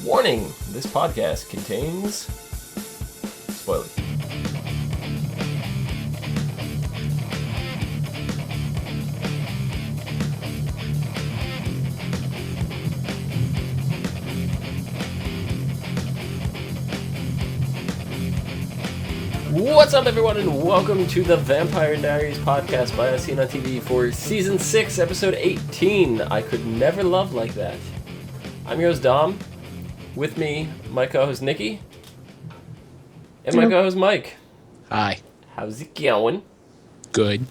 Warning, this podcast contains spoilers. What's up, everyone, and welcome to the Vampire Diaries podcast by ASOTV for Season 6, Episode 18, I Could Never Love Like That. I'm your host, Dom. With me, my co-host, Nikki. And my co-host, Mike. Hi. How's it going? Good.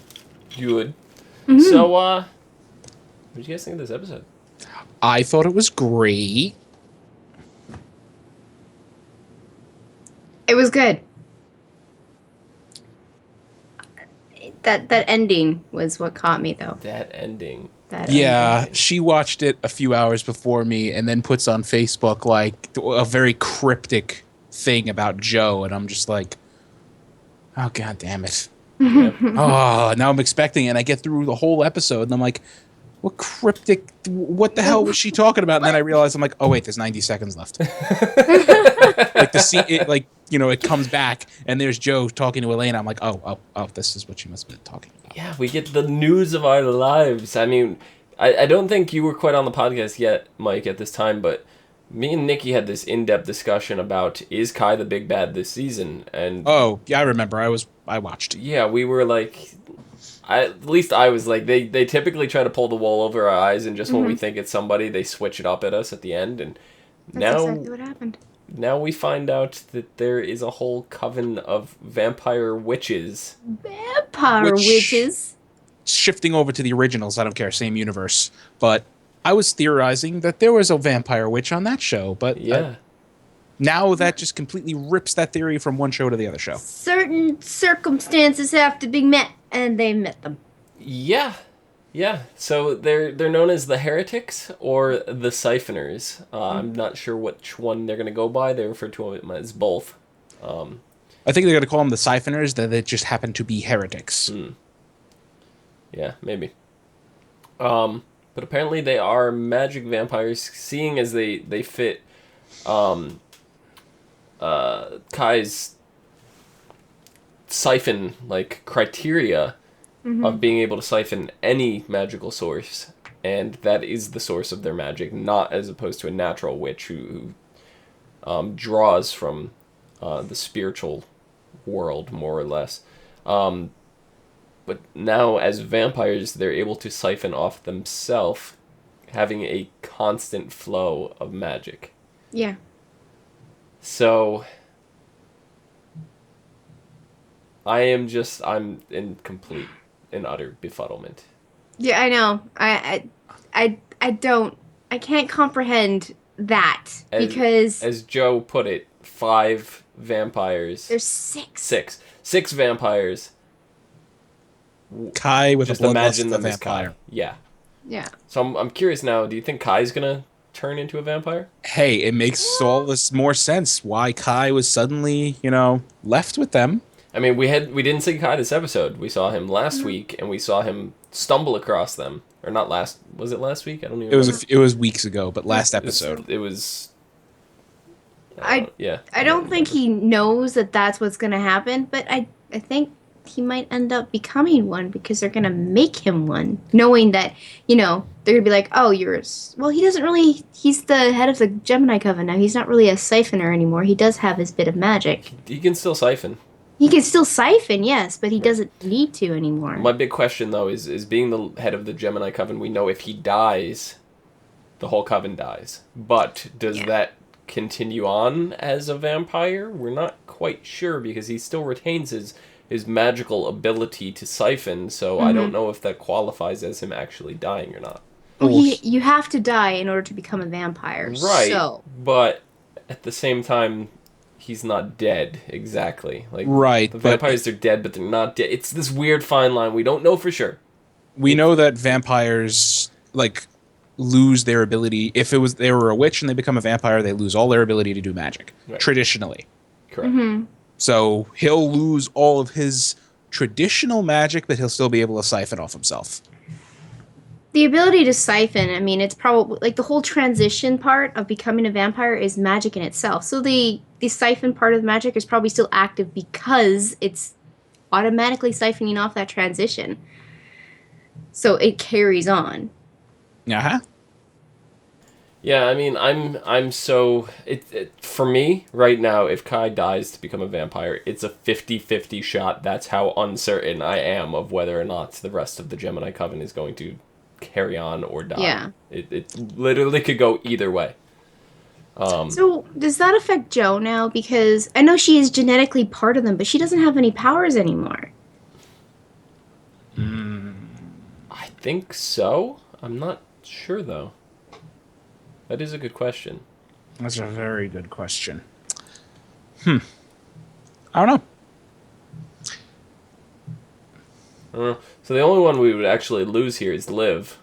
Good. Mm-hmm. So, what did you guys think of this episode? I thought it was great. It was good. That ending was what caught me, though. That ending. She watched it a few hours before me and then puts on Facebook like a very cryptic thing about Joe, and I'm just like, oh, god damn it. Oh, now I'm expecting it, and I get through the whole episode and I'm like, what the hell was she talking about? And then I realize, I'm like, oh wait, there's 90 seconds left. Like the scene, it comes back and there's Joe talking to Elena. I'm like, oh, this is what she must have been talking about. Yeah, we get the news of our lives. I mean, I don't think you were quite on the podcast yet, Mike, at this time, but me and Nikki had this in-depth discussion about, is Kai the big bad this season? And oh, yeah, I remember. I watched. Yeah, we were like, at least I was like, they typically try to pull the wool over our eyes, and just when we think it's somebody, they switch it up at us at the end, and That's exactly what happened. Now we find out that there is a whole coven of vampire witches. Vampire witches? Shifting over to the originals, I don't care, same universe. But I was theorizing that there was a vampire witch on that show, but yeah. Now that just completely rips that theory from one show to the other show. Certain circumstances have to be met, and they met them. Yeah. So they're known as the heretics or the siphoners. I'm not sure which one they're going to go by. They refer to them as both. I think they're going to call them the siphoners, that they just happen to be heretics. Yeah, maybe. But apparently they are magic vampires, seeing as they fit Kai's siphon criteria of being able to siphon any magical source, and that is the source of their magic, not as opposed to a natural witch who draws from the spiritual world, more or less. But now, as vampires, they're able to siphon off themselves, having a constant flow of magic. Yeah. So I'm in complete and utter befuddlement. Yeah, I know. I can't comprehend that, because as Joe put it, 5 vampires. There's 6. 6 vampires. Kai with just a bloodlust imagine them vampire. as Kai. Yeah. Yeah. So I'm curious now. Do you think Kai's gonna turn into a vampire? Hey, it makes all this more sense why Kai was suddenly, left with them. I mean, we didn't see Kai this episode. We saw him last week, and we saw him stumble across them. Or not last? Was it last week? I don't even. It was weeks ago, but last episode. It was. I don't think he knows that that's what's going to happen, but I think he might end up becoming one, because they're going to make him one, knowing that, they're going to be like, oh, well, he doesn't really, he's the head of the Gemini Coven now. He's not really a siphoner anymore. He does have his bit of magic. He can still siphon. He can still siphon, yes, but he doesn't need to anymore. My big question, though, is being the head of the Gemini Coven, we know if he dies, the whole coven dies. But does that continue on as a vampire? We're not quite sure, because he still retains his magical ability to siphon, so I don't know if that qualifies as him actually dying or not. Well, you have to die in order to become a vampire. Right, so. But at the same time, he's not dead, exactly. Right. The vampires are dead, but they're not dead. It's this weird fine line. We don't know for sure. We know that vampires, lose their ability. If they were a witch and they become a vampire, they lose all their ability to do magic. Right. Traditionally. Correct. Mm-hmm. So he'll lose all of his traditional magic, but he'll still be able to siphon off himself. the ability to siphon, I mean, it's probably like the whole transition part of becoming a vampire is magic in itself. So the siphon part of the magic is probably still active because it's automatically siphoning off that transition. So it carries on. Uh-huh. Yeah, I mean, I'm so for me right now, if Kai dies to become a vampire, it's a 50-50 shot. That's how uncertain I am of whether or not the rest of the Gemini Coven is going to carry on or die. Yeah. It literally could go either way. So does that affect Jo now? Because I know she is genetically part of them, but she doesn't have any powers anymore. I think so. I'm not sure though. That is a good question. That's a very good question. I don't know. So the only one we would actually lose here is Liv,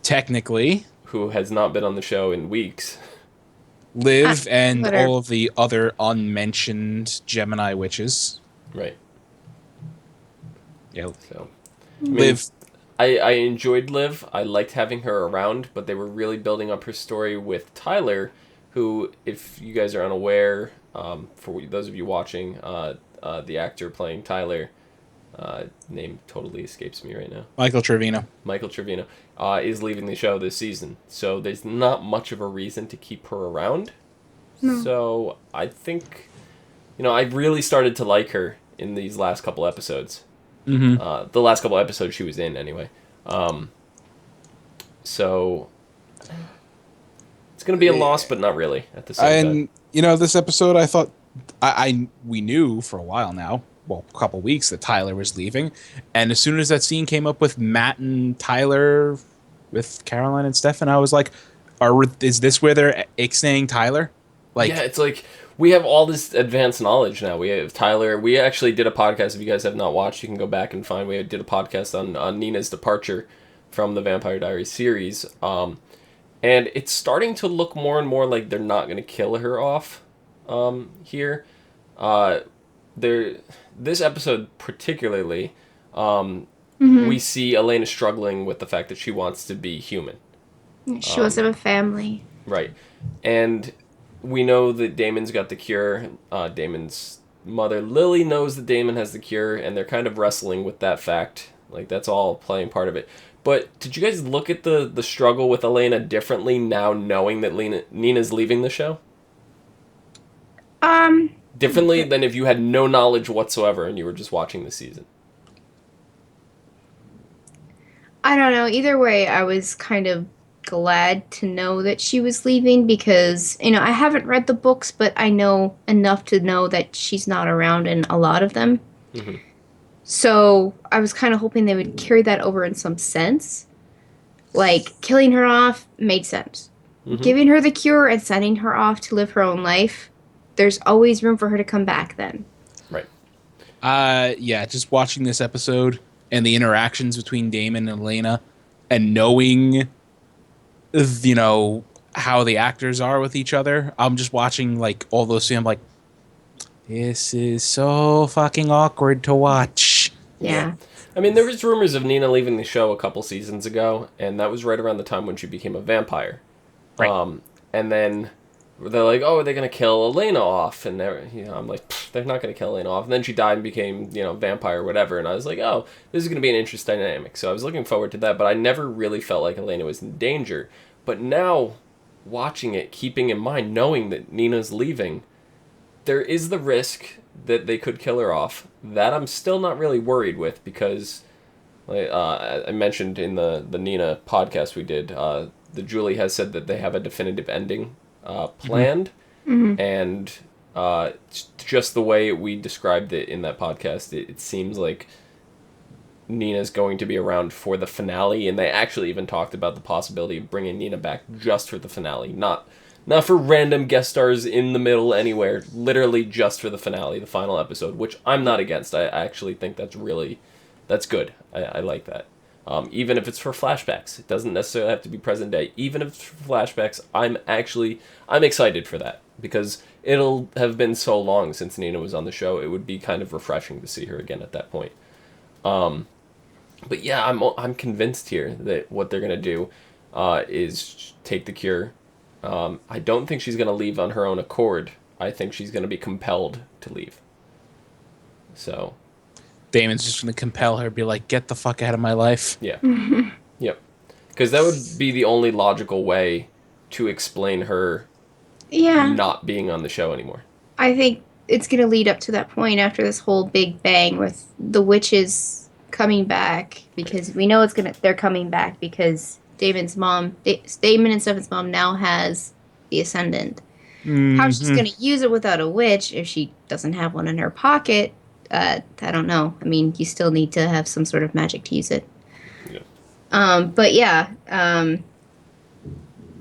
Technically, who has not been on the show in weeks. Liv and whatever. all of the other unmentioned Gemini witches. Right. Yeah. So, I mean, Liv. I enjoyed Liv. I liked having her around, but they were really building up her story with Tyler, who, if you guys are unaware, for those of you watching, the actor playing Tyler, name totally escapes me right now. Michael Trevino. Michael Trevino, is leaving the show this season. So there's not much of a reason to keep her around. No. So I think, I really started to like her in these last couple episodes. Mm-hmm. The last couple episodes she was in, anyway. So it's going to be a loss, but not really at the same time. And, this episode, I thought, we knew for a while now, well, a couple weeks, that Tyler was leaving. And as soon as that scene came up with Matt and Tyler with Caroline and Stefan, I was like, is this where they're ixnaying Tyler? Like, yeah, it's like we have all this advanced knowledge now. We have Tyler. We actually did a podcast. If you guys have not watched, you can go back and find. We did a podcast on Nina's departure from the Vampire Diaries series. And it's starting to look more and more like they're not going to kill her off here. This episode particularly, we see Elena struggling with the fact that she wants to be human. She wants to have a family. Right. And we know that Damon's got the cure. Damon's mother, Lily, knows that Damon has the cure, and they're kind of wrestling with that fact. Like, that's all playing part of it. But did you guys look at the struggle with Elena differently now, knowing that Nina's leaving the show? Differently than if you had no knowledge whatsoever and you were just watching the season? I don't know. Either way, I was kind of glad to know that she was leaving because, I haven't read the books, but I know enough to know that she's not around in a lot of them. Mm-hmm. So I was kind of hoping they would carry that over in some sense. Like, killing her off made sense. Mm-hmm. Giving her the cure and sending her off to live her own life, there's always room for her to come back then. Right. Yeah, just watching this episode and the interactions between Damon and Elena and knowing, how the actors are with each other. I'm just watching, like, all those scenes. I'm like, this is so fucking awkward to watch. Yeah. I mean, there was rumors of Nina leaving the show a couple seasons ago, and that was right around the time when she became a vampire. Right. And then they're like, oh, are they going to kill Elena off? And I'm like, they're not going to kill Elena off. And then she died and became, vampire or whatever. And I was like, oh, this is going to be an interesting dynamic. So I was looking forward to that, but I never really felt like Elena was in danger. But now, watching it, keeping in mind, knowing that Nina's leaving, there is the risk that they could kill her off. That I'm still not really worried with because, I mentioned in the Nina podcast we did, the Julie has said that they have a definitive ending planned, Mm-hmm. and just the way we described it in that podcast, it seems like Nina's going to be around for the finale, and they actually even talked about the possibility of bringing Nina back just for the finale, not for random guest stars in the middle anywhere, literally just for the finale, the final episode, which I'm not against. I actually think that's good. I like that. Even if it's for flashbacks. It doesn't necessarily have to be present day. Even if it's for flashbacks, I'm excited for that. Because it'll have been so long since Nina was on the show, it would be kind of refreshing to see her again at that point. But yeah, I'm convinced here that what they're gonna do is take the cure. I don't think she's gonna leave on her own accord. I think she's gonna be compelled to leave. So Damon's just going to compel her, be like, get the fuck out of my life. yeah, yep. Because that would be the only logical way to explain her not being on the show anymore. I think it's going to lead up to that point after this whole big bang with the witches coming back, because we know they're coming back because Damon and Stefan's mom now has the Ascendant. How she's going to use it without a witch if she doesn't have one in her pocket, I don't know. I mean, you still need to have some sort of magic to use it. Yeah. But yeah,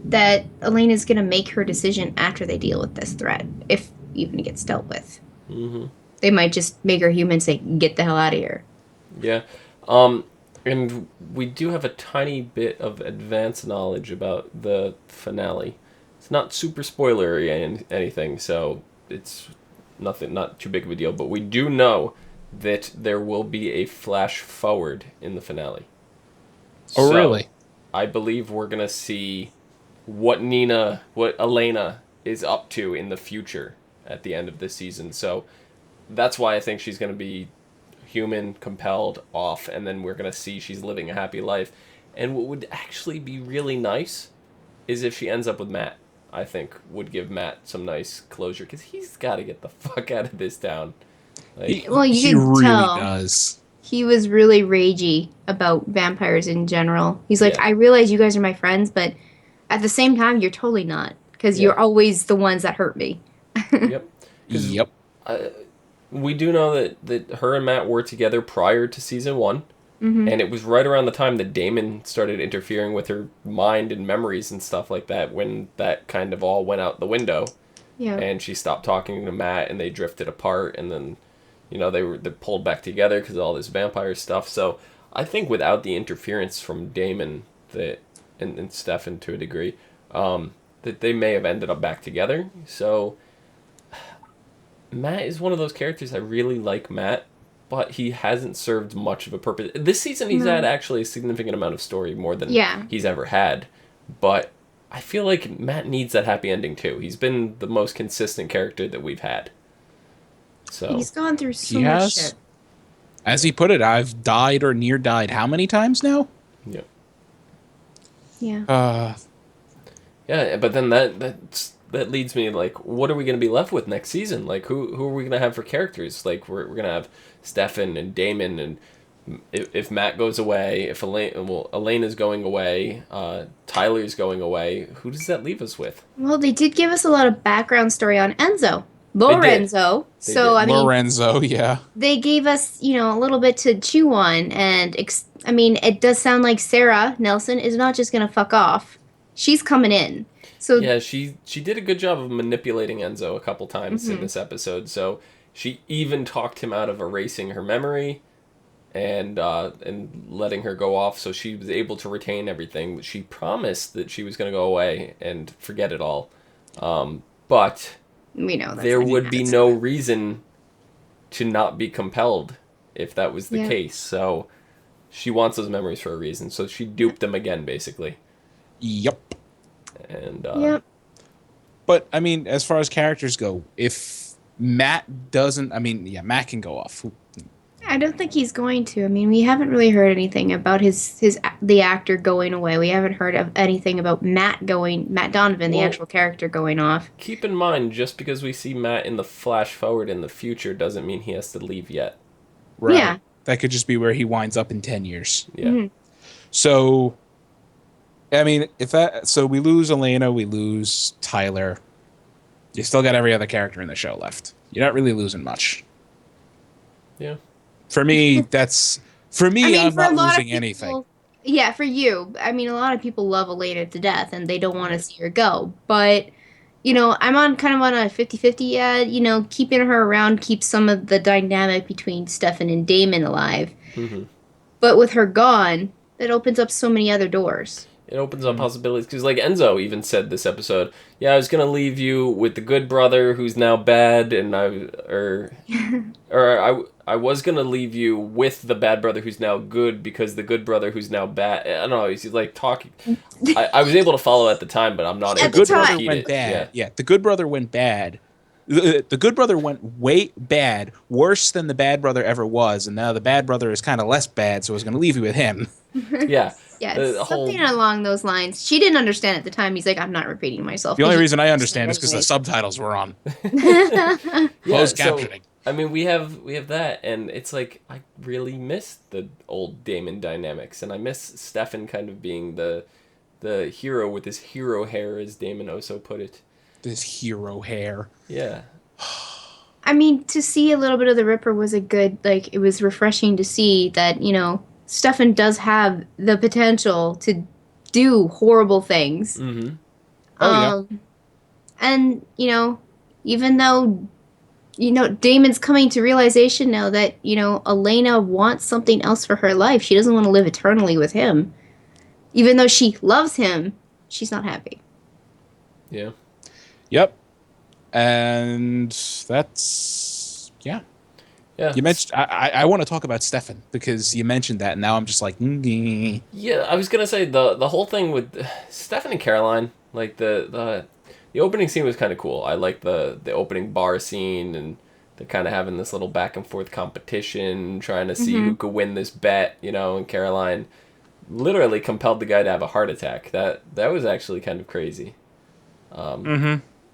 that Elena's going to make her decision after they deal with this threat, if even it gets dealt with. Mm-hmm. They might just make her human, say, get the hell out of here. Yeah. And we do have a tiny bit of advanced knowledge about the finale. It's not super spoilery and anything, so it's not too big of a deal. But we do know that there will be a flash forward in the finale. Oh, really? I believe we're going to see what Elena is up to in the future at the end of this season. So that's why I think she's going to be human, compelled, off, and then we're going to see she's living a happy life. And what would actually be really nice is if she ends up with Matt. I think would give Matt some nice closure, because he's got to get the fuck out of this town. Like, he really does. He was really ragey about vampires in general. He's like, I realize you guys are my friends, but at the same time, you're totally not, because you're always the ones that hurt me. Yep. We do know that her and Matt were together prior to season 1. Mm-hmm. And it was right around the time that Damon started interfering with her mind and memories and stuff like that, when that kind of all went out the window. Yeah. And she stopped talking to Matt, and they drifted apart, and then, they pulled back together because of all this vampire stuff. So I think without the interference from Damon and Stefan to a degree, that they may have ended up back together. So Matt is one of those characters. I really like Matt, but he hasn't served much of a purpose. This season, he's had actually a significant amount of story, more than he's ever had. But I feel like Matt needs that happy ending, too. He's been the most consistent character that we've had. So he's gone through so much shit. As he put it, I've died or near died how many times now? Yep. Yeah. Yeah, but then that leads me, like, what are we going to be left with next season? Like, who are we going to have for characters? Like, we're going to have Stefan and Damon, and if Matt goes away, if Elena's going away, Tyler's going away, who does that leave us with? Well, they did give us a lot of background story on Lorenzo. Lorenzo, yeah. They gave us, a little bit to chew on, and it does sound like Sarah Nelson is not just going to fuck off. She's coming in. So yeah, she did a good job of manipulating Enzo a couple times in this episode. So she even talked him out of erasing her memory and letting her go off, so she was able to retain everything. She promised that she was going to go away and forget it all. But we know there would be no reason to not be compelled if that was the case. So she wants those memories for a reason. So she duped them again, basically. Yep. And but as far as characters go, if Matt doesn't, Matt can go off. I don't think he's going to. We haven't really heard anything about the actor going away. We haven't heard of anything about Matt Donovan, the actual character, going off. Keep in mind, just because we see Matt in the flash forward in the future doesn't mean he has to leave yet. Right. Yeah. That could just be where he winds up in 10 years. Yeah. Mm-hmm. So so we lose Elena, we lose Tyler. You still got every other character in the show left. You're not really losing much. Yeah. For me, I'm not losing anything. Yeah, for you. A lot of people love Elena to death, and they don't want to see her go. But, I'm kind of on a 50-50, keeping her around keeps some of the dynamic between Stefan and Damon alive. Mm-hmm. But with her gone, it opens up so many other doors. It opens up possibilities, because like Enzo even said this episode, I was gonna leave you with the good brother who's now bad, and I I was gonna leave you with the bad brother who's now good because the good brother who's now bad. I don't know. He's like talking. I was able to follow at the time, but I'm not At able the to time. repeat went it. bad. Yeah, the good brother went bad. The good brother went way bad, worse than the bad brother ever was, and now the bad brother is kind of less bad, so I was going to leave you with him. Yeah. Yes, The whole something along those lines. She didn't understand at the time. He's like, I'm not repeating myself. The only He reason I didn't understand is because the subtitles were on. yeah. Closed So captioning. I mean, we have that, and it's like I really miss the old Damon dynamics, and I miss Stefan kind of being the hero with his hero hair, as Damon Oso put it. This hero hair. Yeah. I mean, to see a little bit of the Ripper was a good, like, it was refreshing to see that, you know, Stefan does have the potential to do horrible things. Mm-hmm. Oh, yeah. And, you know, even though, you know, Damon's coming to realization now that, you know, Elena wants something else for her life. She doesn't want to live eternally with him. Even though she loves him, she's not happy. Yeah. Yep. And that's yeah. Yeah. You mentioned I want to talk about Stefan because you mentioned that, and now I'm just like Yeah, I was gonna say the whole thing with Stefan and Caroline, like the opening scene was kind of cool. I like the opening bar scene and they're kind of having this little back and forth competition, trying to see who could win this bet, you know. And Caroline literally compelled the guy to have a heart attack. That was actually kind of crazy.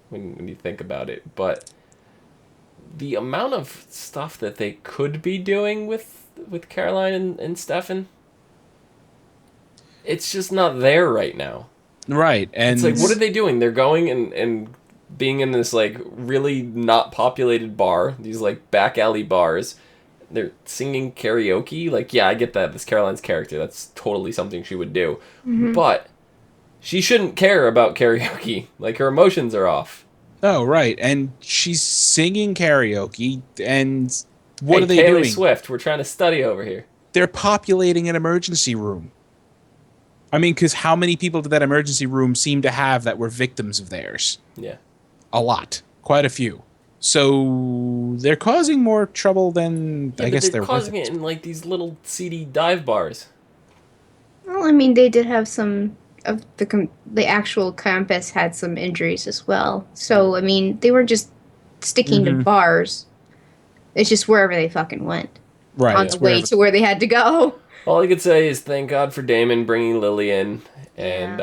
When you think about it, but the amount of stuff that they could be doing with Caroline and Stefan, it's just not there right now. right. And It's like, what are they doing? They're going and being in this like really not populated bar, these like back alley bars. They're singing karaoke. Like, yeah, I get that. That's Caroline's character. That's totally something she would do. But she shouldn't care about karaoke. Like, her emotions are off. Oh, right. And she's singing karaoke, and what Hey, are they Taylor doing? Swift, we're trying to study over here. They're populating an emergency room. I mean, because how many people did that emergency room seem to have that were victims of theirs? Yeah. A lot. Quite a few. So they're causing more trouble than Yeah, I guess they're they're causing worth it in like these little seedy dive bars. Well, I mean, they did have some of the actual campus had some injuries as well. So, I mean, they were just sticking to bars. It's just wherever they fucking went. Right. On the way to where they had to go. All I could say is thank God for Damon bringing Lily in, and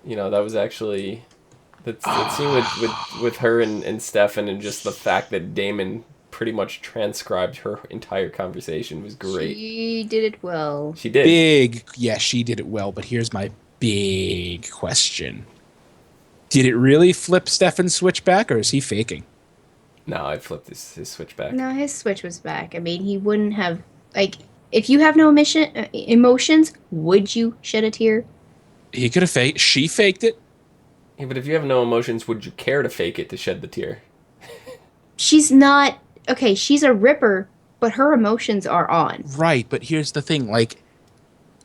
you know, that was actually that scene with her and Stefan, and just the fact that Damon pretty much transcribed her entire conversation was great. She did it well. She did. Big. Yeah, she did it well, but here's my big question. Did it really flip Stefan's switch back, or is he faking? No, I flipped his switch back. No, his switch was back. I mean, he wouldn't have, like, if you have no emotions, would you shed a tear? He could have faked. She faked it. Yeah, but if you have no emotions, would you care to fake it to shed the tear? She's not, okay, she's a Ripper, but her emotions are on. Right, but here's the thing. Like,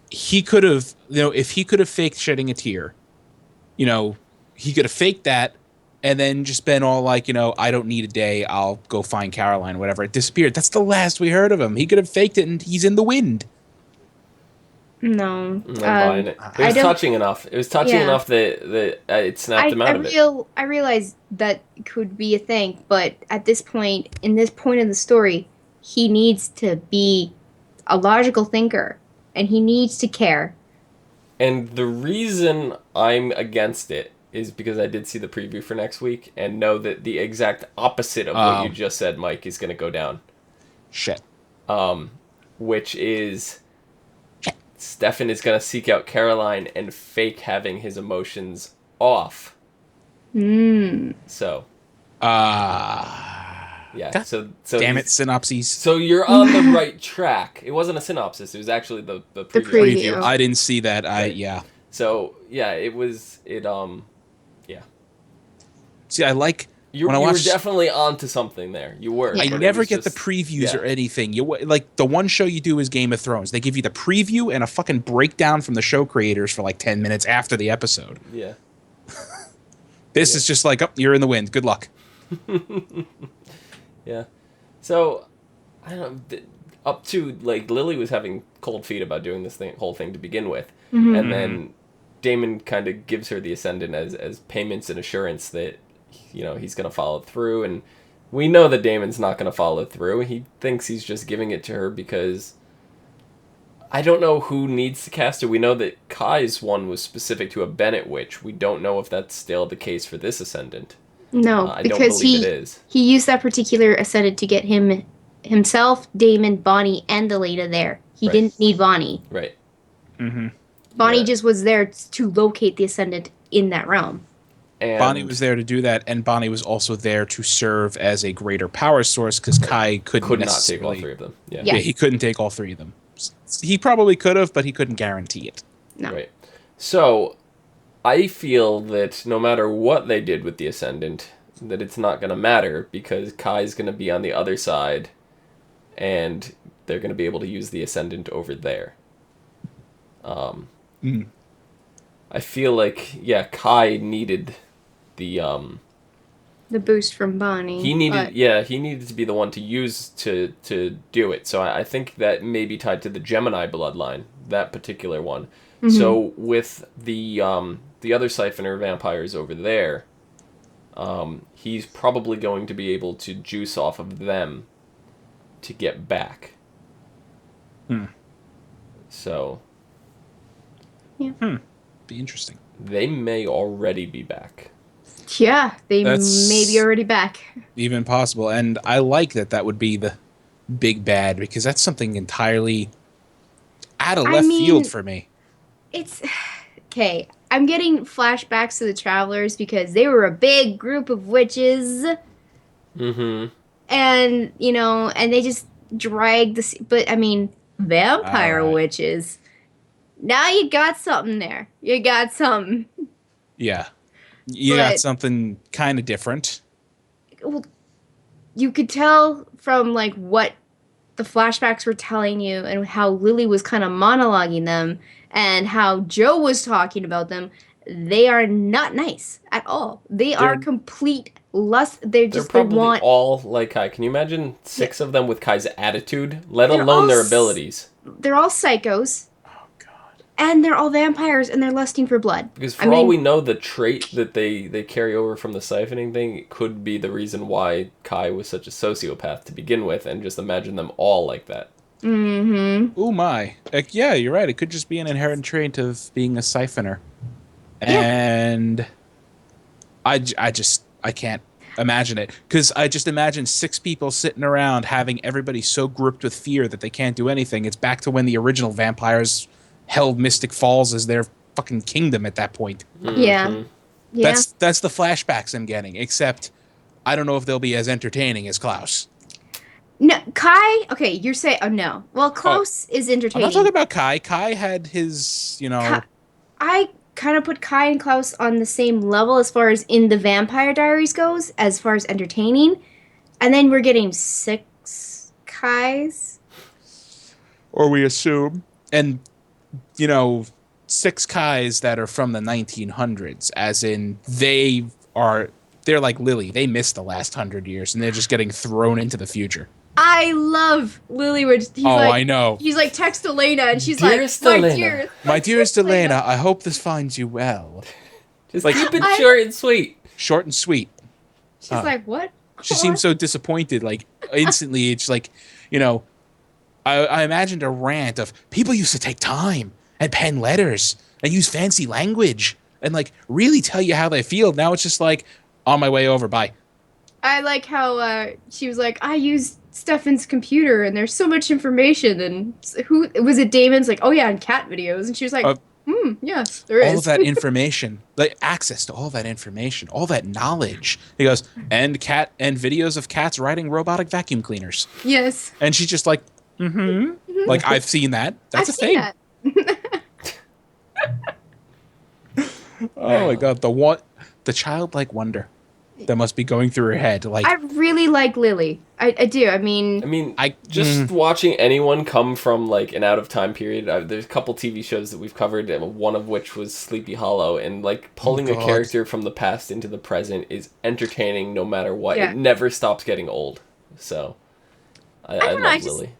he could have, you know, if he could have faked shedding a tear, you know, he could have faked that and then just been all like, you know, I don't need a day. I'll go find Caroline, whatever. It disappeared. That's the last we heard of him. He could have faked it and he's in the wind. No. I'm not buying it. It was touching enough. It was touching enough that it snapped him out of it. I realize that could be a thing, but at this point, in this point of the story, he needs to be a logical thinker, and he needs to care. And the reason I'm against it is because I did see the preview for next week and know that the exact opposite of what you just said, Mike, is going to go down. Shit. Which is Stefan is going to seek out Caroline and fake having his emotions off. So. Yeah. God so damn it, synopses. So you're on the right track. It wasn't a synopsis. It was actually the preview. preview. I didn't see that. Right. So yeah, yeah. See, I like you were definitely onto something there. You were. I never get the previews or anything. Like the one show you do is Game of Thrones. They give you the preview and a fucking breakdown from the show creators for like 10 minutes after the episode. Yeah. This is just like, oh, you're in the wind. Good luck. Yeah. So I don't know, up to, like, Lily was having cold feet about doing this whole thing to begin with. Mm-hmm. And then Damon kind of gives her the Ascendant as payments and assurance that, you know, he's going to follow through. And we know that Damon's not going to follow through. He thinks he's just giving it to her because I don't know who needs to cast her. We know that Kai's one was specific to a Bennett witch. We don't know if that's still the case for this Ascendant. No, I because don't believe it is. He used that particular Ascendant to get himself, Damon, Bonnie, and Elena there. He didn't need Bonnie. Right. Mm-hmm. Bonnie just was there to locate the Ascendant in that realm. And Bonnie was there to do that, and Bonnie was also there to serve as a greater power source because Kai could not take all three of them. Yeah, he couldn't take all three of them. He probably could have, but he couldn't guarantee it. No. Right. So, I feel that no matter what they did with the Ascendant, that it's not going to matter because Kai's going to be on the other side, and they're going to be able to use the Ascendant over there. I feel like, Kai needed the boost from Bonnie. He needed to be the one to use to do it. So I think that may be tied to the Gemini bloodline, that particular one. Mm-hmm. So with the other Siphoner vampires over there, he's probably going to be able to juice off of them to get back. So be interesting. They may already be back. Yeah, that's may be already back. Even possible. And I like that would be the big bad because that's something entirely out of left field for me. It's okay. I'm getting flashbacks to the Travelers because they were a big group of witches. Mm-hmm. And, and they just dragged the... But, vampire witches. Now you got something there. You got something. Yeah. You got something kind of different. Well, you could tell from, what the flashbacks were telling you and how Lily was kind of monologuing them and how Joe was talking about them. They are not nice at all. They're are complete lust. They're probably all like Kai. Can you imagine 6 of them with Kai's attitude, let alone their abilities? They're all psychos. And they're all vampires, and they're lusting for blood. Because for all we know, the trait that they carry over from the siphoning thing could be the reason why Kai was such a sociopath to begin with, and just imagine them all like that. Mm-hmm. Oh my. Yeah, you're right. It could just be an inherent trait of being a siphoner. Yeah. And I can't imagine it. Because I just imagine 6 people sitting around having everybody so gripped with fear that they can't do anything. It's back to when the original vampires held Mystic Falls as their fucking kingdom at that point. Yeah. Yeah. That's the flashbacks I'm getting, except I don't know if they'll be as entertaining as Klaus. No, Kai, okay, you're saying, oh no. Well, Klaus is entertaining. I'm not talking about Kai. Kai had his, I kind of put Kai and Klaus on the same level as far as in the Vampire Diaries goes, as far as entertaining. And then we're getting 6 Kais. Or we assume. And 6 Kais that are from the 1900s, as in they're like Lily. They missed the last 100 years, and they're just getting thrown into the future. I love Lily. I know. He's like, text Elena, and she's dearest like, Elena. My dearest Elena, I hope this finds you well. Just keep it short and sweet. Short and sweet. She's like, what? She seems so disappointed. Like, instantly, it's like, I imagined a rant of people used to take time and pen letters and use fancy language and really tell you how they feel. Now it's just like, on my way over, bye. I like how she was like, I used Stefan's computer and there's so much information. And who was it? Damon's like, oh yeah, and cat videos. And she was like, yes, there is. All of that information, access to all that information, all that knowledge. He goes, and videos of cats riding robotic vacuum cleaners. Yes. And she's just like, like, I've seen that. That's a thing. That. Oh my God, the childlike wonder that must be going through her head. I really like Lily. I do. I mean, watching anyone come from an out of time period. There's a couple TV shows that we've covered, one of which was Sleepy Hollow, and pulling a character from the past into the present is entertaining no matter what. Yeah. It never stops getting old. So I I don't know. love Lily.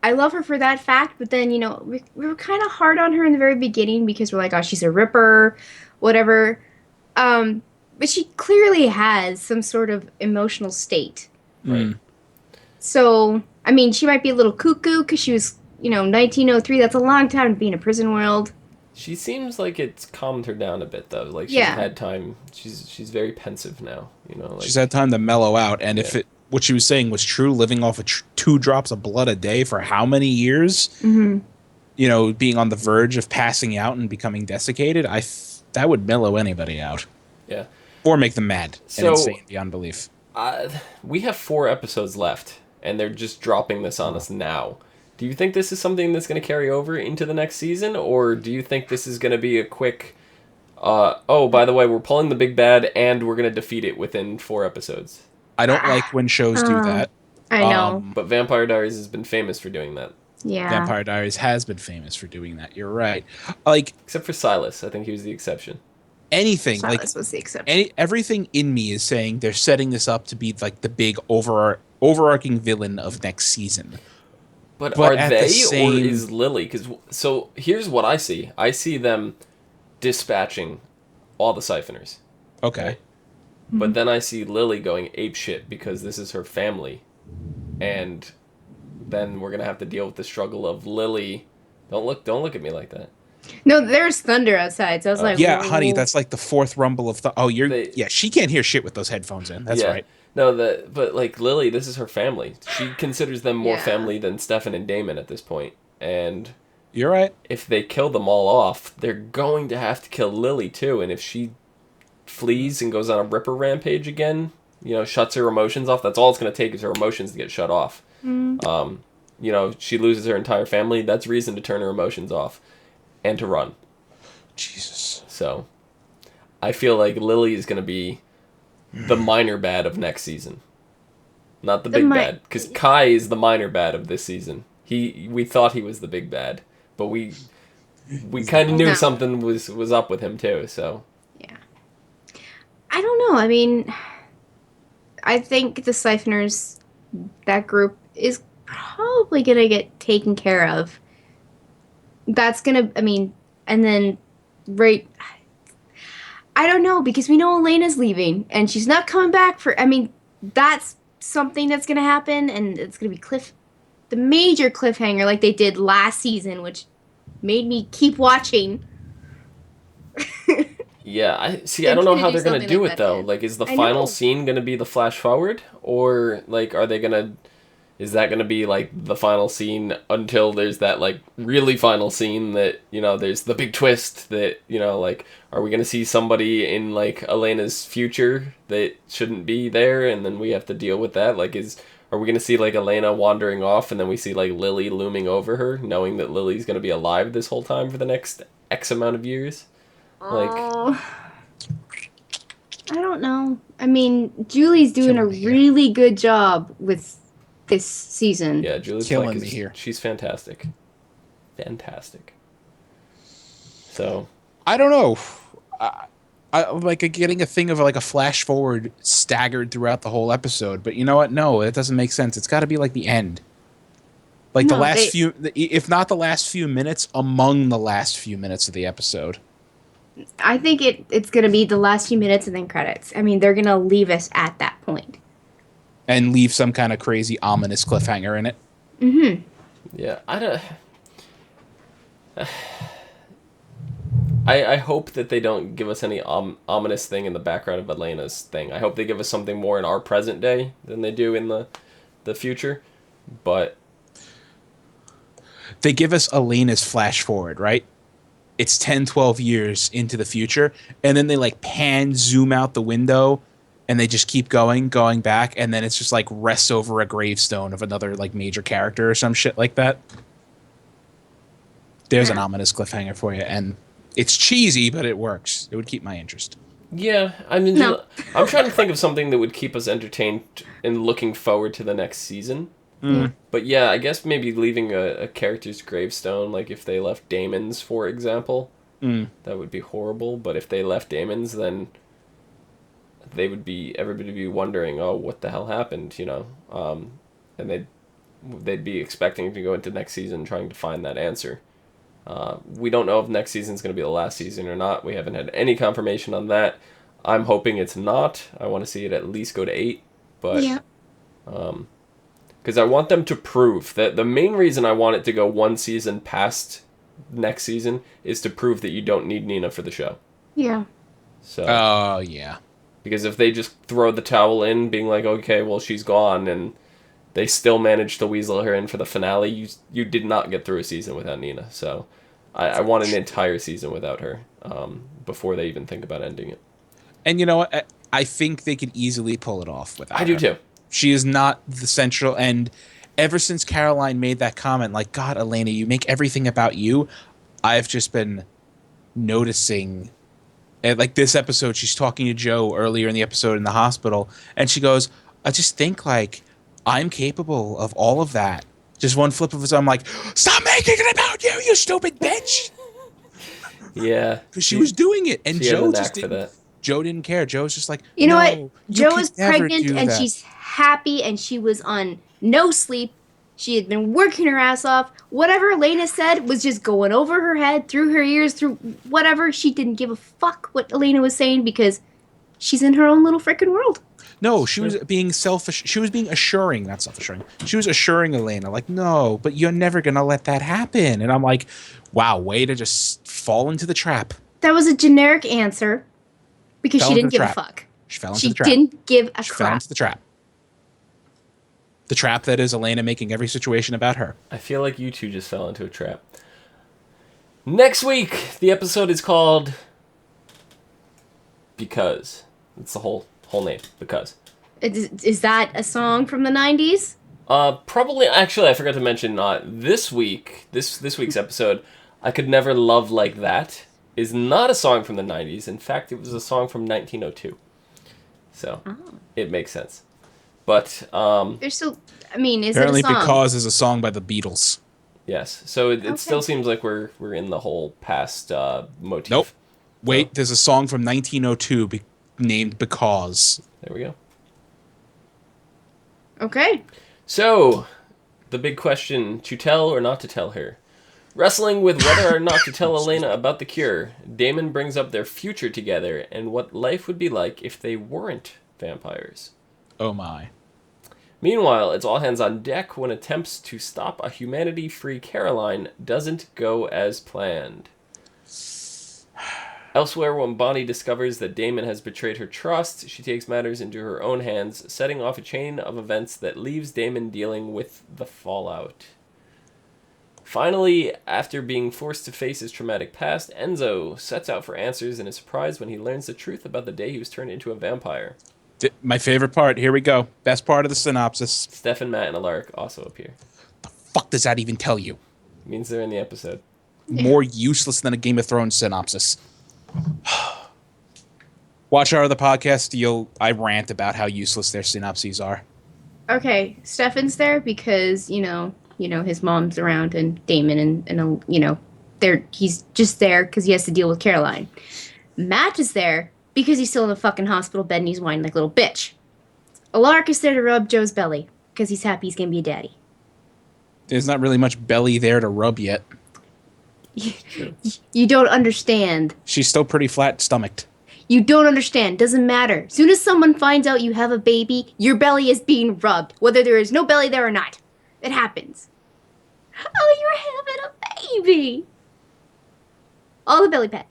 I love her for that fact, but then we were kind of hard on her in the very beginning because we're like, oh, she's a ripper, whatever. But she clearly has some sort of emotional state. Right. So I mean, she might be a little cuckoo because she was 1903. That's a long time to be in a prison world. She seems like it's calmed her down a bit though. Like she's Yeah. had time. She's very pensive now. Like She's had time to mellow out, and if what she was saying was true, living off of 2 drops of blood a day for how many years? Being on the verge of passing out and becoming desiccated, that would mellow anybody out. Yeah. Or make them mad and So, insane beyond belief. We have 4 episodes left, and they're just dropping this on us now. Do you think this is something that's going to carry over into the next season, or do you think this is going to be a quick, oh, by the way, we're pulling the big bad, and we're going to defeat it within 4 episodes? I don't like when shows do that. I know. But Vampire Diaries has been famous for doing that. Yeah. Vampire Diaries has been famous for doing that. You're right. Like, except for Silas. I think he was the exception. Anything. Silas was the exception. Everything in me is saying they're setting this up to be like the big overarching villain of next season. But are they, or is Lily? So here's what I see. I see them dispatching all the siphoners. Okay. Right? But then I see Lily going apeshit because this is her family. And then we're going to have to deal with the struggle of Lily. Don't look at me like that. No, there's thunder outside, so I was like, yeah, whoa. Honey, that's like the 4th rumble of she can't hear shit with those headphones in. That's right. No, but like Lily, this is her family. She considers them more family than Stefan and Damon at this point. And you're right. If they kill them all off, they're going to have to kill Lily too. And if she flees and goes on a ripper rampage again, shuts her emotions off, that's all it's going to take is her emotions to get shut off. She loses her entire family, that's reason to turn her emotions off and to run. Jesus. So I feel like Lily is going to be the minor bad of next season, not the big bad, because Kai is the minor bad of this season. We thought he was the big bad, but we kind of knew something was up with him too. So yeah, I don't know. I mean, I think the Siphoners, that group, is probably gonna get taken care of. That's gonna, and then I don't know, because we know Elena's leaving and she's not coming back that's something that's gonna happen, and it's gonna be the major cliffhanger like they did last season, which made me keep watching. Yeah, I don't know how they're gonna do it though. Like, is the final scene gonna be the flash forward, or like is that gonna be like the final scene until there's that like really final scene that there's the big twist that like, are we gonna see somebody in like Elena's future that shouldn't be there, and then we have to deal with that? Like, are we gonna see like Elena wandering off, and then we see like Lily looming over her, knowing that Lily's gonna be alive this whole time for the next X amount of years? Like, I don't know. Julie's doing a really good job with this season. Yeah, Julie's killing me here. She's fantastic. Fantastic. So I don't know. I'm like getting a thing of like a flash forward staggered throughout the whole episode, but you know what? No, it doesn't make sense. It's got to be like the end. Like the last few, if not the last few minutes, among the last few minutes of the episode. I think it's going to be the last few minutes and then credits. They're going to leave us at that point. And leave some kind of crazy ominous cliffhanger in it. Mm-hmm. Yeah, I hope that they don't give us any ominous thing in the background of Elena's thing. I hope they give us something more in our present day than they do in the future. But they give us Elena's flash forward, right? It's 10, 12 years into the future, and then they like zoom out the window, and they just keep going back, and then it's just like rests over a gravestone of another like major character or some shit like that. There's an ominous cliffhanger for you, and it's cheesy, but it works. It would keep my interest. Yeah, I'm trying to think of something that would keep us entertained and looking forward to the next season. Mm. But yeah, I guess maybe leaving a character's gravestone, like if they left Damon's, for example, that would be horrible. But if they left Damon's, then everybody would be wondering, oh, what the hell happened, and they'd be expecting to go into next season trying to find that answer. We don't know if next season's going to be the last season or not. We haven't had any confirmation on that. I'm hoping it's not. I want to see it at least go to 8. But, yeah. Because I want them to prove that the main reason I want it to go one season past next season is to prove that you don't need Nina for the show. Yeah. So. Oh, yeah. Because if they just throw the towel in, being like, okay, well, she's gone, and they still managed to weasel her in for the finale, you did not get through a season without Nina. So I want an entire season without her before they even think about ending it. And you know what? I think they could easily pull it off without her. I do too. She is not the central, and ever since Caroline made that comment, like, God, Elena, you make everything about you, I've just been noticing. And like this episode, she's talking to Joe earlier in the episode in the hospital, and she goes, I just think, like, I'm capable of all of that. Just one flip of his arm, like, stop making it about you, you stupid bitch! Yeah. Because she was doing it, and Joe just didn't. That. Joe didn't care. Joe was just like, you know what? You Joe is pregnant, and that. she's happy, and she was on no sleep. She had been working her ass off. Whatever Elena said was just going over her head, through her ears, through whatever. She didn't give a fuck what Elena was saying because she's in her own little freaking world. No, she was being selfish. She was being assuring, not self-assuring. She was assuring Elena, like, no, but you're never going to let that happen. And I'm like, wow, way to just fall into the trap. That was a generic answer because she didn't give a fuck. She fell into the trap. She didn't give a crap. She fell into the trap. The trap that is Elena making every situation about her. I feel like you two just fell into a trap. Next week, the episode is called Because. It's the whole name, Because. Is that a song from the 90s? Probably. Actually, I forgot to mention this week's episode, I Could Never Love Like That, is not a song from the 90s. In fact, it was a song from 1902. So, It makes sense. But, There's still, I mean, is apparently it a song? Because is a song by the Beatles. Yes. So it still seems like we're in the whole past motif. Nope. Wait, there's a song from 1902 named Because. There we go. Okay. So, the big question, to tell or not to tell her. Wrestling with whether or not to tell Elena about the cure, Damon brings up their future together and what life would be like if they weren't vampires. Oh my. Meanwhile, it's all hands on deck when attempts to stop a humanity-free Caroline doesn't go as planned. Elsewhere, when Bonnie discovers that Damon has betrayed her trust, she takes matters into her own hands, setting off a chain of events that leaves Damon dealing with the fallout. Finally, after being forced to face his traumatic past, Enzo sets out for answers and is surprised when he learns the truth about the day he was turned into a vampire. My favorite part. Here we go. Best part of the synopsis. Stefan, Matt, and Alaric also appear. The fuck does that even tell you? It means they're in the episode. More useless than a Game of Thrones synopsis. Watch our other podcast. I rant about how useless their synopses are. Okay, Stefan's there because, you know, his mom's around and Damon and he's just there because he has to deal with Caroline. Matt is there because he's still in the fucking hospital bed and he's whining like a little bitch. Alaric is there to rub Joe's belly because he's happy he's gonna be a daddy. There's not really much belly there to rub yet. You don't understand. She's still pretty flat-stomached. You don't understand. Doesn't matter. As soon as someone finds out you have a baby, your belly is being rubbed, whether there is no belly there or not. It happens. Oh, you're having a baby. All the belly pets.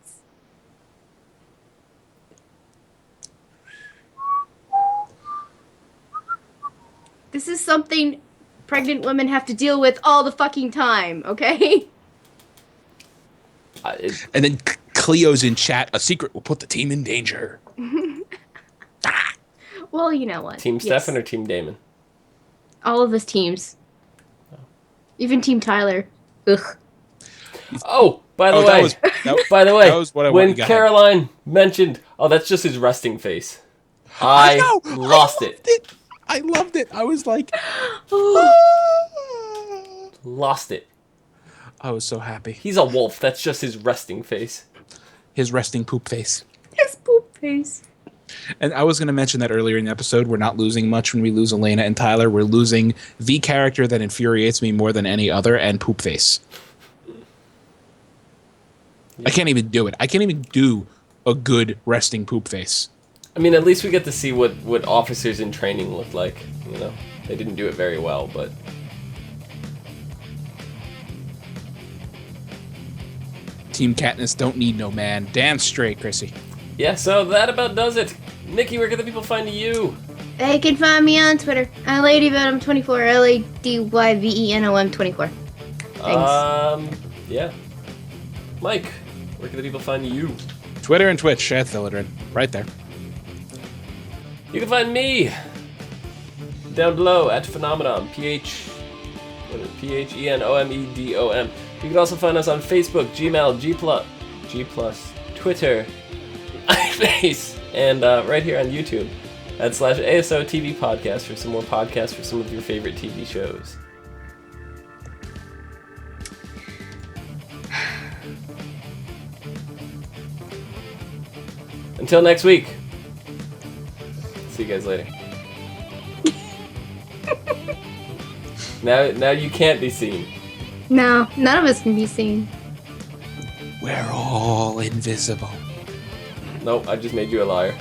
This is something pregnant women have to deal with all the fucking time, okay? And then Cleo's in chat. A secret will put the team in danger. Well, you know what? Team Stefan or Team Damon? All of us teams. Oh. Even Team Tyler. Ugh. Oh, by the way, when Caroline mentioned, that's just his resting face. I loved it. I loved it. I was like, lost it. I was so happy. He's a wolf. That's just his resting face. His resting poop face. His poop face. And I was going to mention that earlier in the episode. We're not losing much when we lose Elena and Tyler. We're losing the character that infuriates me more than any other, and Poop Face. Yeah. I can't even do it. I can't even do a good resting Poop Face. I mean, at least we get to see what officers in training look like. You know, they didn't do it very well, but... Team Katniss don't need no man. Damn straight, Chrissy. Yeah, so that about does it. Nikki, where can the people find you? They can find me on Twitter. LadyVenom24, LadyYvenom24. Thanks. Yeah. Mike, where can the people find you? Twitter and Twitch at Philodrin. Right there. You can find me down below at Phenomenon. Phenomedom. You can also find us on Facebook, Gmail, G+, Twitter, iFace, and right here on YouTube at /ASOTV podcast for some more podcasts for some of your favorite TV shows. Until next week. See you guys later. Now you can't be seen. No, none of us can be seen. We're all invisible. Nope, I just made you a liar.